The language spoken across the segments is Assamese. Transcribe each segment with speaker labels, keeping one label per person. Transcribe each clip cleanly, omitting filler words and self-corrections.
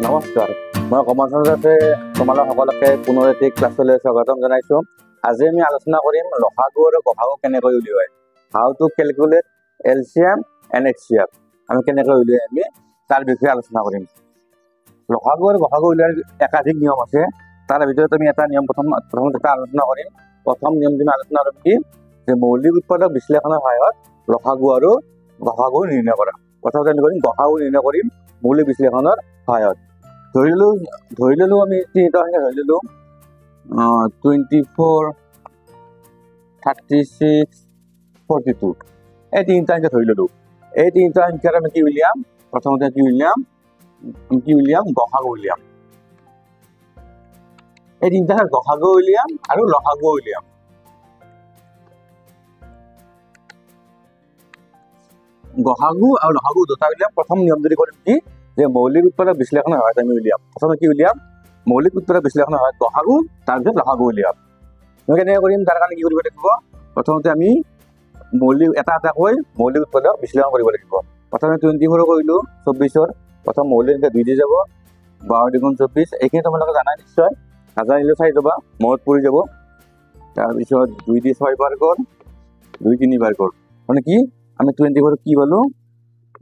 Speaker 1: নমস্কাৰ, মই কমল চন্দ্ৰ দাসে তোমালোক সকলোকে পুনৰ এটি ক্লাছলৈ স্বাগতম জনাইছোঁ। আজি আমি আলোচনা কৰিম লসাগু আৰু গসাগু কেনেকৈ উলিয়ায়। How to calculate LCM and HCF. আমি কেনেকৈ উলিয়াই আমি তাৰ বিষয়ে আলোচনা কৰিম। লসাগু আৰু গসাগু উলিওৱাৰ একাধিক নিয়ম আছে। তাৰ ভিতৰত আমি এটা নিয়ম প্ৰথমতে আলোচনা কৰিম। প্ৰথম নিয়মটো আলোচনা কৰিম কি যে মৌলিক উৎপাদক বিশ্লেষণৰ সহায়ত লসাগু আৰু গসাগু নিৰ্ণয় কৰা। প্ৰথমতে আমি কৰিম গসাগু নিৰ্ণয় কৰিম মৌলিক বিশ্লেষণৰ সহায়ত। ধৰি ললো আমি তিনিটা সংখ্যা ধৰি ললো 24, 36, 42 এই তিনিটা সংখ্যা ধৰি ললো। এই তিনিটা সংখ্যাৰ আমি কি উলিয়াম, প্ৰথমতে কি উলিয়াম গসাগু উলিয়াম। এই তিনিটা গসাগু উলিয়াম আৰু লসাগু উলিয়াম। গসাগু আৰু লসাগু দুটা উলিয়াম। প্ৰথম নিয়ম যদি কৰিম কি যে মৌলিক উৎপাদক বিশ্লেষণৰ সহায়ত আমি উলিয়াম। প্ৰথমে কি উলিয়াম মৌলিক উৎপাদক বিশ্লেষণৰ সহায়ত গসাগু, তাৰপিছত লসাগু উলিয়াম। মই কেনেকৈ কৰিম তাৰ কাৰণে কি কৰিব লাগিব, প্ৰথমতে আমি এটা এটাকৈ মৌলিক উৎপাদক বিশ্লেষণ কৰিব লাগিব। প্ৰথমে 24 কৰিলোঁ 24ৰ প্ৰথম মৌলিক সংখ্যা 2 দি যাব, 12 × 24 এইখিনি তোমালোকে জানাই নিশ্চয়, নাজানিলেও চাই যাবা মনত পৰি যাব। তাৰপিছত 2 দি 6 বাৰ কৰ, 2 3 বাৰ কৰ, মানে কি আমি 24 কি পালো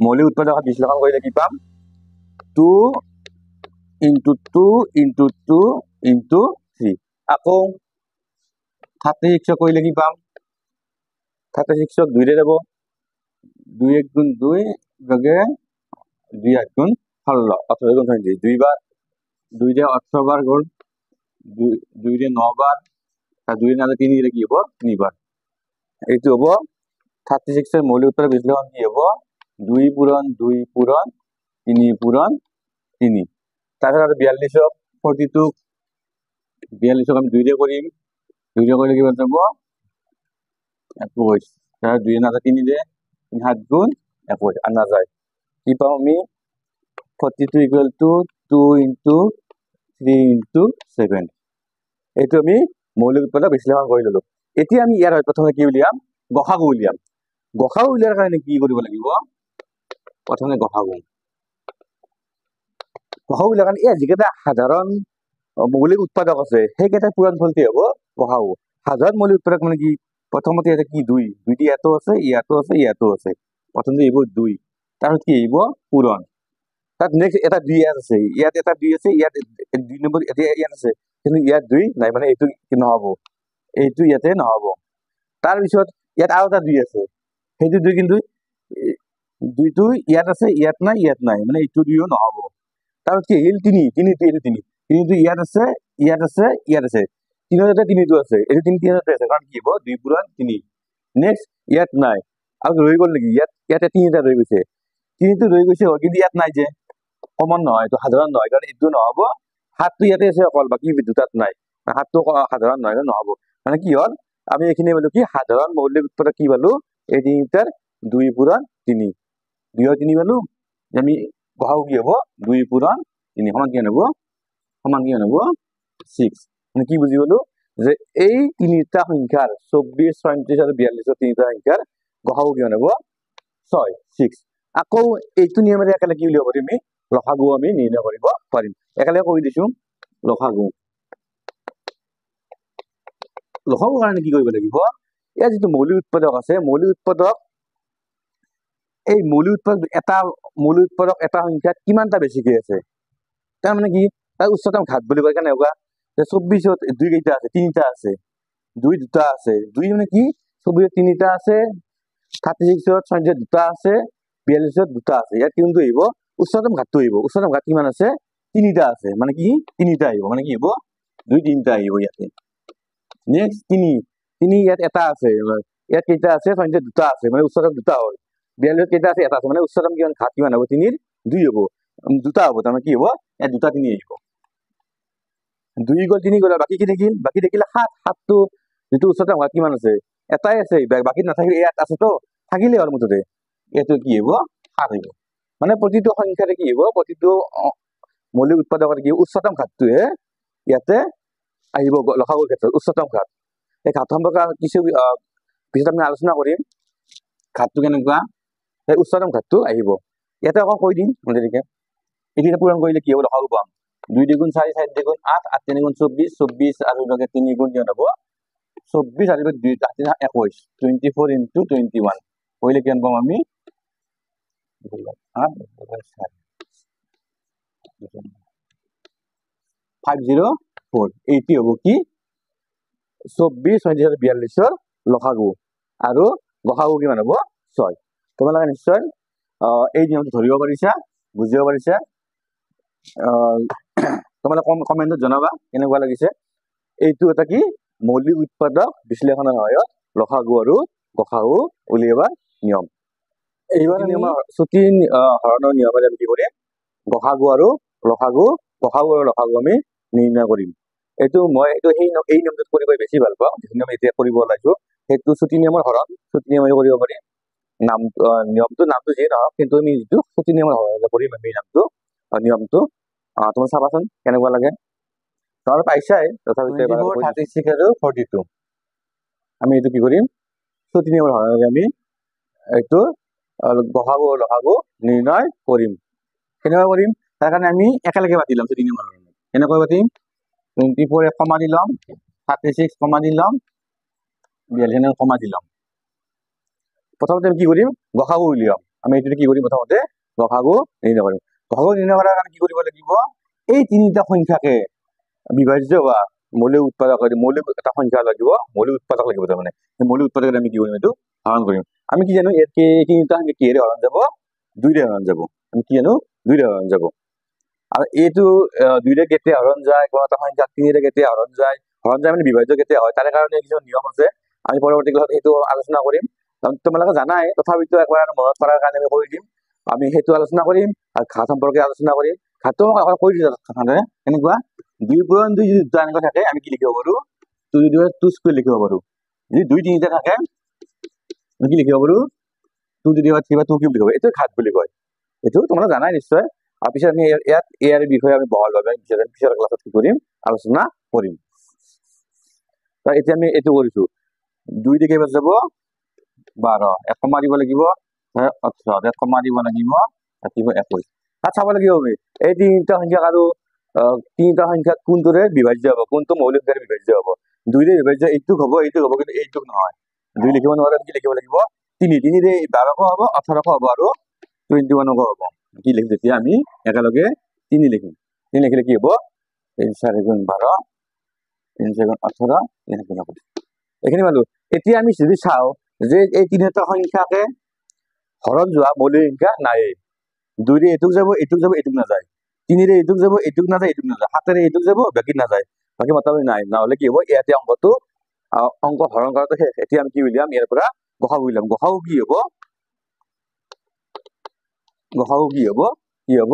Speaker 1: মৌলিক উৎপাদক বিশ্লেষণ কৰিলে কি পাম 2 × 2 × 2 × 3। আকৌ 36 কৰিলে কি পাম 36 2 ৰে যাব, 2 × 1 = 2 লগে 2 × 8 = 16, 18 × 20 2 বাৰ, 2 ৰে 18 বাৰ গ'ল, 2 ৰে 9 বাৰ, 2 ৰে 9 3 ৰে কি হ'ব 3 বাৰ। এইটো হ'ব 36 ৰ মৌলিক উৎপাদক বিশ্লেষণ কি হ'ব 2 পূৰণ 2 পূৰণ 3 পূৰণ 3। তাৰপিছত আৰু 42 আমি 2 ৰে কৰিম, 2 ৰে কৰিলে কিমান যাব 21, 2 ৰে নাযায় 3 ৰে 7 × 21 আৰু নাযায় কি পাওঁ আমি 42 = 2 × 3 × 7। এইটো আমি মৌলিক উৎপাদক বিশ্লেষণ কৰি ললো। এতিয়া আমি ইয়াৰ প্ৰথমে কি উলিয়াম গসাগু উলিয়াম। গসাগু উলিয়াৰ কাৰণে কি কৰিব লাগিব, প্ৰথমে গসাগু উলিয়াৰ কাৰণে এই যিকেইটা সাধাৰণ মৌলিক উৎপাদক আছে সেইকেইটা পূৰণফল কি হ'ব গসাগু। সাধাৰণ মৌলিক উৎপাদক মানে কি, প্ৰথমতে ইয়াতে কি 2 দি ইয়াতো আছে ইয়াতো আছে ইয়াতো আছে, প্ৰথমতে এইবোৰ 2, তাৰপিছত কি আহিব পূৰণ, তাত নেক্সট এটা 2 ইয়াত আছে, ইয়াত এটা 2 আছে, ইয়াত 2 নম্বৰ ইয়াত আছে, কিন্তু ইয়াত 2 নাই, মানে এইটো নহ'ব, এইটো ইয়াতে নহ'ব। তাৰপিছত ইয়াত আৰু এটা 2 আছে, সেইটো 2 কিন্তু 2টো ইয়াত আছে ইয়াত নাই, মানে এইটো 2ও নহ'ব। তাৰপিছত কি আহিল 3 3টো ইয়াত আছে ইয়াত আছে ইয়াত আছে, 3 যাতে 3টো আছে, এইটো 3 আছে, কাৰণ কি হ'ব 2 পূৰণ 3। নেক্সট ইয়াত নাই, আৰু ৰৈ গ'ল নেকি, ইয়াতে 3টা ৰৈ গৈছে, 3টো ৰৈ গৈছে কিন্তু ইয়াত নাই, যে কমন নহয়, এইটো সাধাৰণ নহয়, কাৰণ এইটো নহ'ব। 7টো ইয়াতে আছে অকল, বাকী দুটাত নাই, 7টো সাধাৰণ নহয়, নহ'ব। মানে কি হ'ল আমি এইখিনি পালো কি সাধাৰণ মৌলিক উৎপাদক কি পালো এই তিনিটাৰ 2 পূৰণ 3, 2 ৰ 3 পালো। আমি গসাগু কি হ'ব 2 পূৰণ 3 সমান কি হ'ব 6। মানে কি বুজি পালো যে এই তিনিটা সংখ্যাৰ 24, 37 আৰু 42 তিনিটা সংখ্যাৰ গসাগু কিমান হ'ব 6। আকৌ এইটো নিয়মেৰে একেলগে কি উলিয়াব পাৰিম, লসাগু আমি নিৰ্ণয় কৰিব পাৰিম। একেলগে কৈ দিছো লসাগু কাৰণে কি কৰিব লাগিব, ইয়াৰ যিটো মৌলিক উৎপাদক আছে মৌলিক উৎপাদক এটা সংখ্যাত কিমানটা বেছিকে আছে, তাৰমানে কি তাৰ উচ্চতম ঘাত বুলি কয়। কেনেকুৱা যে 24ত 2 কেইটা আছে 3টা আছে, 2 দুটা আছে, 2 মানে কি 24ত 3টা আছে, 36ত 2টা আছে, 42ত 2টা আছে। ইয়াত কিমানটো আহিব উচ্চতম ঘাতটো আহিব, উচ্চতম ঘাত কিমান আছে 3টা আছে, মানে কি 3টা আহিব, মানে কি হ'ব 2 3টা আহিব ইয়াতে। নেক্সট 3 ইয়াত এটা আছে, ইয়াত কেইটা আছে 2টা আছে, মানে উচ্চতম 2টা হ'ল। 42ত কেইটা আছে এটা আছে, মানে উচ্চতম কিমান ঘাত কিমান হ'ব 3ৰ 2 হ'ব, 2টা হ'ব, তাৰমানে কি হ'ব ইয়াত 2টা 3 আহিব। 2 গ'ল 3 গ'ল, বাকী কি থাকিল, বাকী থাকিলে 7টো যিটো উচ্চতম ঘাত কিমান আছে এটাই আছে, বাকী নাথাকিলে ইয়াত আছে তো থাকিলে হ'ল মুঠতে এইটো কি হ'ব 7 হ'ব। মানে প্ৰতিটো সংখ্যাৰে কি হ'ব, প্ৰতিটো মৌলিক উৎপাদকৰ কি উচ্চতম ঘাতটোহে ইয়াতে আহিব লসাগুৰ ক্ষেত্ৰত উচ্চতম ঘাত। এই ঘাত সম্পৰ্কে কিছু পিছত আমি আলোচনা কৰিম, ঘাতটো কেনেকুৱা সেই উচ্চতম ঘাতটো আহিব। ইয়াতে অকণ কৈ দিম তেনেকৈ এইকেইটা পূৰণ কৰিলে কি হ'ব লসাগু পাম 2 2 4 4 2 8 8 3 24 24 আৰু লগে 3 গুণ কিমান হ'ব 24 আৰু 2 8 21 24 into 21 কৰিলে কিমান পাম আমি 8 504 80 হ'ব কি 24 42 লসাগু আৰু গসাগু কিমান হ'ব 6 তোমালোকে নিশ্চয় এই নিয়মটো ধৰিব পাৰিছা বুজিব পাৰিছা তোমালোকে কমেন্টত জনাবা কেনেকুৱা লাগিছে এইটো এটা কি মৌলিক উৎপাদক বিশ্লেষণৰ সহায়ত লসাগু আৰু গসাগু উলিয়াবা নিয়ম এইবাৰ নিয়ম ছুটি হৰণৰ নিয়মেৰে আমি কি কৰিম গসাগু আৰু লসাগু আমি নিৰ্ণয় কৰিম এইটো মই এইটো এই নিয়মটো কৰিব বেছি ভাল পাওঁ যিটো নিয়ম এতিয়া কৰিব ওলাইছো সেইটো ছুটি নিয়মৰ হৰণ ছুটি নিয়মেৰে কৰিব পাৰিম নামটো যিয়ে নহওক কিন্তু আমি যিটো ছুটি নিয়মৰ হৰণে কৰিম আমি নিয়মটো তুমি চাবাচোন কেনেকুৱা লাগে তোমালোকে পাইছাই তথাপিতো 36 আৰু 42 আমি এইটো কি কৰিম ছুটি নিয়মৰ হৰণে আমি এইটো গসাগু আৰু লসাগু নিৰ্ণয় কৰিম কেনেকুৱা কৰিম তাৰ কাৰণে আমি একেলগে পাতি ল'ম ছুটি নিয়মৰ হৰণে কেনেকৈ পাতিম 24 কমা দি ল'ম 36 কমা দি ল'ম 42 কমা দি ল'ম প্ৰথমতে কি কৰিম গসাগু উলিয়াম আমি এইটো কি কৰিম প্ৰথমতে গসাগু নিৰ্ণয় কৰিম গসাগু নিৰ্ণয় কৰাৰ কাৰণে কি কৰিব লাগিব এই তিনিটা সংখ্যাকে বিভাজ্য বা মৌলিক উৎপাদক মৌলিক এটা সংখ্যা লাগিব মৌলিক উৎপাদক লাগিব তাৰমানে সেই মৌলিক উৎপাদকত আমি কি কৰিম এইটো হৰণ কৰিম আমি কি জানো ইয়াতকে তিনিটা সংখ্যা কিহেৰে হৰণ যাব 2 ৰে হৰণ যাব আমি কি জানো 2 ৰে হৰণ যাব আৰু এইটো 2 ৰে কেতিয়া হৰণ যায় কোনো এটা সংখ্যা 3 ৰে কেতিয়া হৰণ যায় মানে বিভাজ্য কেতিয়া হয় তাৰ কাৰণে কিছুমান নিয়ম আছে আমি পৰৱৰ্তী ক্লাছত সেইটো আলোচনা কৰিম তোমালোকে জানাই তথাপিতো একবাৰ মনত কৰাৰ কাৰণে আমি কৰি দিম আমি সেইটো আলোচনা কৰিম আৰু ঘাত সম্পৰ্কে আলোচনা কৰিম ঘাতটো কৈ দিছো এনেকুৱা 2 পূৰণ 2 যদি দুটা এনেকুৱা থাকে আমি কি লিখিব পাৰো 2 যদি 2 স্কুৱেৰ লিখিব পাৰো যদি 2 3টা থাকে আমি কি লিখিব পাৰো 2 যদি 3 বা 2 কিউব লিখিব এইটো ঘাত বুলি কয় এইটো তোমালোকে জানাই নিশ্চয় আৰু পিছত আমি ইয়াত এৰ বিষয়ে আমি বহলভাৱে পিছৰ ক্লাছত কি কৰিম আলোচনা কৰিম এতিয়া আমি এইটো কৰিছো 2 দি কেইবাৰ যাব 12 এক কমা দিব লাগিব 18 এক কমা দিব লাগিব 21 তাত চাব লাগিব আমি এই তিনিটা সংখ্যা আৰু তিনিটা সংখ্যা কোনটোৰে বিভাজ্য হ'ব কোনটো মৌলিক সংখ্যাৰে বিভাজ্য হ'ব 2 ৰে বিভাজ্য এইটো হ'ব কিন্তু এইটো নহয় 2 লিখিব নোৱাৰে কি লিখিব লাগিব 3 ৰে 12 হ'ব 18 হ'ব আৰু 21 হ'ব কি লিখিম তেতিয়া আমি একেলগে 3 লিখিম 3 লিখিলে কি হ'ব 3 4 গুণ 12 3 4 গুণ 18 এনেকৈ হ'ব এইখিনি পালো এতিয়া আমি যদি চাওঁ যে এই তিনিটা সংখ্যাকে হৰণ যোৱা মৌলিক সংখ্যা নাই 2 ৰে এইটোক যাব এইটোক নাযায় 3 ৰে এইটোক যাব এইটোক নাযায় 7 ৰে এইটোক যাব বাকি নাযায় বাকি মোটামুটি নাই নহলে কি হ'ব ইয়াতে অংক হৰণ কৰাটো শেষ এতিয়া আমি কি উলিয়াম ইয়াৰ পৰা গসাগু উলিয়াম গসাগু কি হ'ব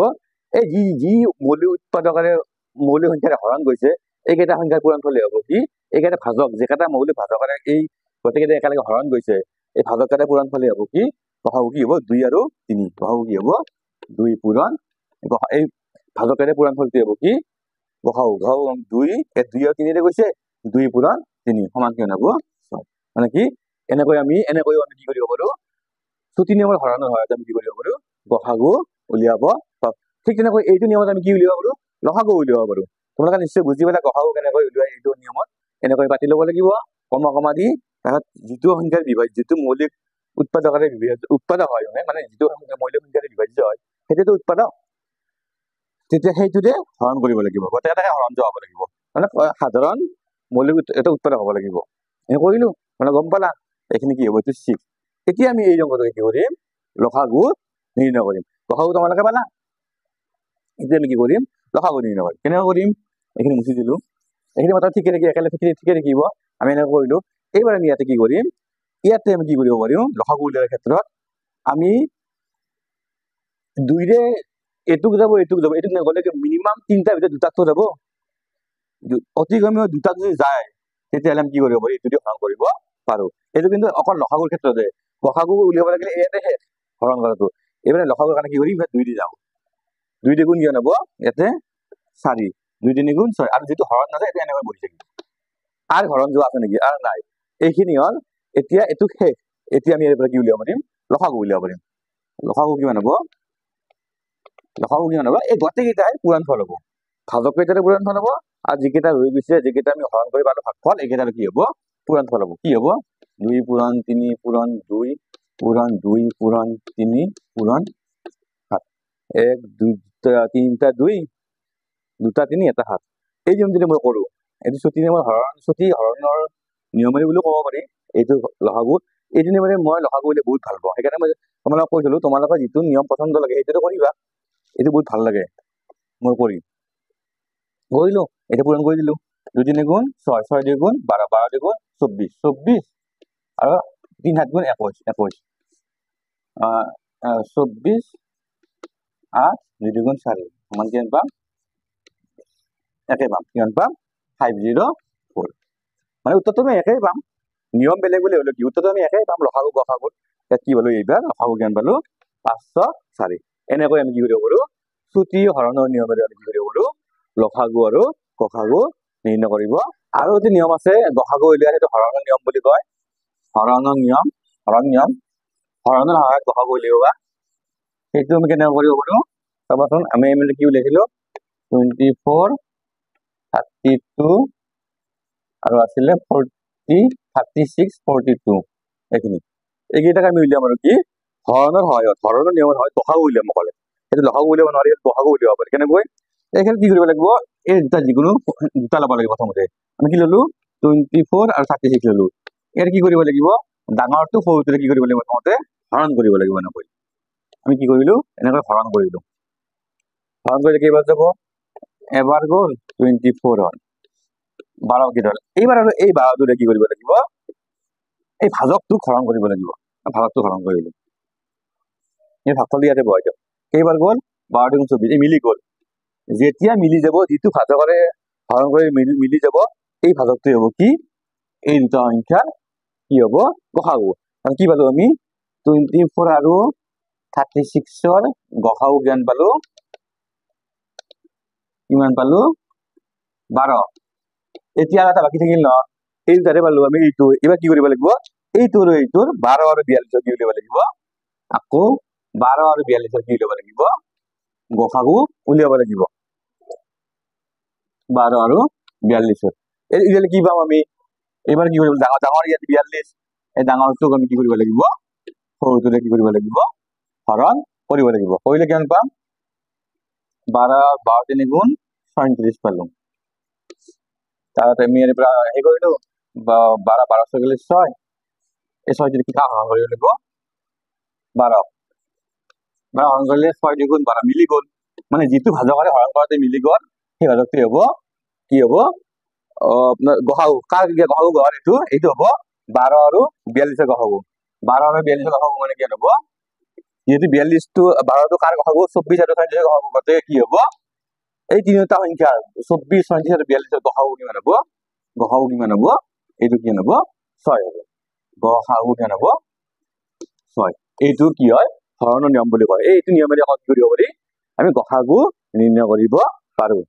Speaker 1: এই যি মৌলিক উৎপাদকৰে মৌলিক সংখ্যাৰে হৰণ গৈছে এইকেইটা সংখ্যাৰ পূৰণফলে হ'ব কি এইকেইটা ভাজক যেকেইটা মৌলিক ভাজকৰে এই গোটেইকেইটা একেলগে হৰণ গৈছে এই ভাজককেইটা পূৰণফলে হ'ব কি গসাগু কি হ'ব 2 আৰু 3 গসাগু কি হ'ব 2 পূৰণ এই ভাজকেৰে পূৰণফলটো হ'ব কি গসাগু 2 2 আৰু 3 ৰে গৈছে 2 পূৰণ 3 সমান কিমান হ'ব 6 মানে কি এনেকৈ আমি কি কৰিব পাৰো ছুটি নিয়মৰ হৰণৰ সহায়ত আমি কি কৰিব পাৰো গসাগু উলিয়াব পাৰো ঠিক তেনেকৈ এইটো নিয়মত আমি কি উলিয়াব পাৰো লসাগু উলিয়াব পাৰো তোমালোকে নিশ্চয় বুজি পালা গসাগু কেনেকৈ উলিয়াই এইটো নিয়মত এনেকৈ পাতি ল'ব লাগিব কমা দি তাৰপিছত যিটো সংখ্যাৰ বিভাজ্য যিটো মৌলিক উৎপাদকৰে উৎপাদক হয় মানে যিটো মৌলিক সংখ্যাৰে বিভাজ্য হয় সেইটোতো উৎপাদক তেতিয়া সেইটোতে হৰণ কৰিব লাগিব গোটেইকেইটাকে হৰণ যোৱা হ'ব লাগিব মানে সাধাৰণ মৌলিক এটা উৎপাদক হ'ব লাগিব এনেকৈ কৰিলো মানে গম পালা এইখিনি কি হ'ব এইটো 6 এতিয়া আমি এই অংকটোকে কি কৰিম লসাগু নিৰ্ণয় কৰিম লসাগু তোমালোকে পালা এতিয়া আমি কি কৰিম লসাগু নিৰ্ণয় কৰিম কেনেকৈ কৰিম এইখিনি মুচি দিলো এইখিনি মাত্ৰ ঠিকে একেলগে ঠিকে থাকিব আমি এনেকৈ কৰিলো এইবাৰ আমি ইয়াতে কি কৰিম ইয়াতে আমি কি কৰিব পাৰিম লসাগু উলিওৱাৰ ক্ষেত্ৰত আমি 2 ৰে এইটোক যাব এইটোক নগ'লে মিনিমাম 3টাৰ ভিতৰত 2টাকটো যাব অতি কমেও 2টাক যদি যায় তেতিয়াহ'লে আমি কি কৰিব পাৰি এইটো দি হৰণ কৰিব পাৰো এইটো কিন্তু অকল লসাগুৰ ক্ষেত্ৰতে গসাগু উলিয়াব লাগিলে ইয়াতে হৰণ কৰাটো এইবাৰে লসাগুৰ কাৰণে কি কৰিম 2 দি যাওঁ 2 দি গুণ কিমান হ'ব ইয়াতে 4 2 3 গুণ 6 আৰু যিটো হৰণ নাযায় এইটো এনেকৈ বহি থাকিব আৰু হৰণ যোৱা আছে নেকি আৰু নাই এইখিনি হ'ল এতিয়া এইটো শেষ এতিয়া আমি ইয়াৰ পৰা কি উলিয়াব পাৰিম লসাগু উলিয়াব পাৰিম লসাগু কিমান হ'ব লসাগু কিমান হ'ব এই গোটেইকেইটাই পূৰণফল হ'ব ভাজক কেইটাৰে পূৰণফল হ'ব আৰু যিকেইটা ৰৈ গৈছে যিকেইটা আমি হৰণ কৰি পালো ভাগফল এইকেইটাৰ কি হ'ব পূৰণফল হ'ব কি হ'ব 2 পূৰণ 3 পূৰণ 2 পূৰণ 2 পূৰণ 3 পূৰণ 7 1 2 3টা 2 2টা 3 এটা 7 এই নিয়ম যদি মই কৰো এইটো ছুটি নিয়মৰ হৰণৰ নিয়মেৰে বুলি ক'ব পাৰি এইটো লসাগু এইটো নিয়মেৰে মই লসাগু বুলি বহুত ভাল পাওঁ সেইকাৰণে মই তোমালোকক কৈছিলো তোমালোকৰ যিটো নিয়ম পছন্দ লাগে সেইটোতো কৰিবা এইটো বহুত ভাল লাগে মই কৰিলো এটা পূৰণ কৰি দিলো 2 3 গুণ 6 6 2 গুণ 12 12 2 গুণ 24 24 আৰু 3 7 গুণ 21 24 8 2 গুণ 4 সমান কিমান পাম একে পাম কিমান পাম 504 মানে উত্তৰটো আমি একেই পাম নিয়ম বেলেগ বেলেগ হলো কি উত্তৰটো আমি একেই পাম লসাগু গসাগুত কি পালো এইবাৰ লসাগু কিমান পালো 504 এনেকৈ আমি কি কৰিব পাৰো ছুটি হৰণৰ নিয়মেৰে আমি কি কৰিব পাৰো লসাগু আৰু গসাগু নিৰ্ণয় কৰিব আৰু এটা নিয়ম আছে গসাগু উলিওৱা সেইটো হৰণৰ নিয়ম বুলি কয় হৰণৰ নিয়ম হৰণৰ সহায়ত গসাগু উলিওৱা সেইটো আমি কেনেকৈ কৰিব পাৰো চাবাচোন আমি কি উলিয়াইছিলো 24 32 আৰু আছিলে 40 36 42 এইকেইটাক আমি উলিয়াম আৰু কি হৰণৰ সহায়ত হৰণৰ নিয়মৰ সহায়ত গসাগু উলিয়াম অকলে সেইটো লসাগু উলিয়াব নোৱাৰি গসাগু উলিয়াব পাৰি কেনেকৈ এইখিনি কি কৰিব লাগিব এই দুটা যিকোনো দুটা ল'ব লাগিব প্ৰথমতে আমি কি ললো 24 আৰু 36 ললো ইয়াৰ কি কৰিব লাগিব ডাঙৰটো সৰুটোৰে কি কৰিব লাগিব প্ৰথমতে হৰণ কৰিব লাগিব এনেকৈ আমি কি কৰিলো এনেকৈ হৰণ কৰিলো হৰণ কৰিলে কেইবাৰ যাব এবাৰ গ'ল 24 হল 12 কি হ'ল এইবাৰ আৰু এই 12টোৰে কি কৰিব লাগিব এই ভাজকটোক হৰণ কৰিব লাগিব ভাজকটো হৰণ কৰিলো এই ভাগফল ইয়াতে বহাই দিওঁ কেইবাৰ গ'ল 12 গুণ 24 এই মিলি গ'ল যেতিয়া মিলি যাব যিটো ভাজকৰে হৰণ কৰি মিলি যাব এই ভাজকটোৱে হ'ব কি এই দুটা সংখ্যাৰ কি হ'ব গসাগু আৰু কি পালো আমি 24 আৰু 36ৰ গসাগু কিমান পালো কিমান পালো 12 এতিয়া এটা বাকি থাকিল ন এই দুটাৰে পালো আমি এইটো এবাৰ কি কৰিব লাগিব এইটোৰ 12 আৰু 42 কি উলিয়াব লাগিব আকৌ 12 আৰু 42 কি উলিয়াব লাগিব গসাগু উলিয়াব লাগিব 12 আৰু 42 এই কি পাম আমি এবাৰ কি কৰিব ডাঙৰ ইয়াত 42 এই ডাঙৰটোক আমি কি কৰিব লাগিব সৰুটোৰে কি কৰিব লাগিব হৰণ কৰিব লাগিব কৰিলে কিমান পাম 12 3 গুণ 37 পালো তাতে আমি ইয়াৰ পৰা হে কৰিলো 12 12 গলে 6 এই 6 যদি কি হৰণ কৰিব লাগিব 12 হৰণ কৰিলে 6 2 গুণ 12 মিলি গ'ল মানে যিটো ভাজকৰে হৰণ কৰাতে মিলি গ'ল সেই ভাজকটো হ'ব কি হ'ব আপোনাৰ গসাগু গসাগু গহৰ এইটো হ'ব 12 আৰু 42 গসাগু 12 আৰু 42 গসাগু মানে কি হ'ব যেহেতু 42টো 12টো কাৰ গসাগু 24 আৰু 36 গসাগু গতে কি হ'ব এই তিনিটা সংখ্যা 24 36 আৰু 42 গসাগু কিমান হ'ব এইটো কি হ'ব 6 হ'ব গসাগু কিমান হ'ব 6 এইটো কি হয় হৰণৰ নিয়ম বুলি কয় এইটো নিয়মেৰে কি কৰিব পাৰি আমি গসাগু নিৰ্ণয় কৰিব পাৰো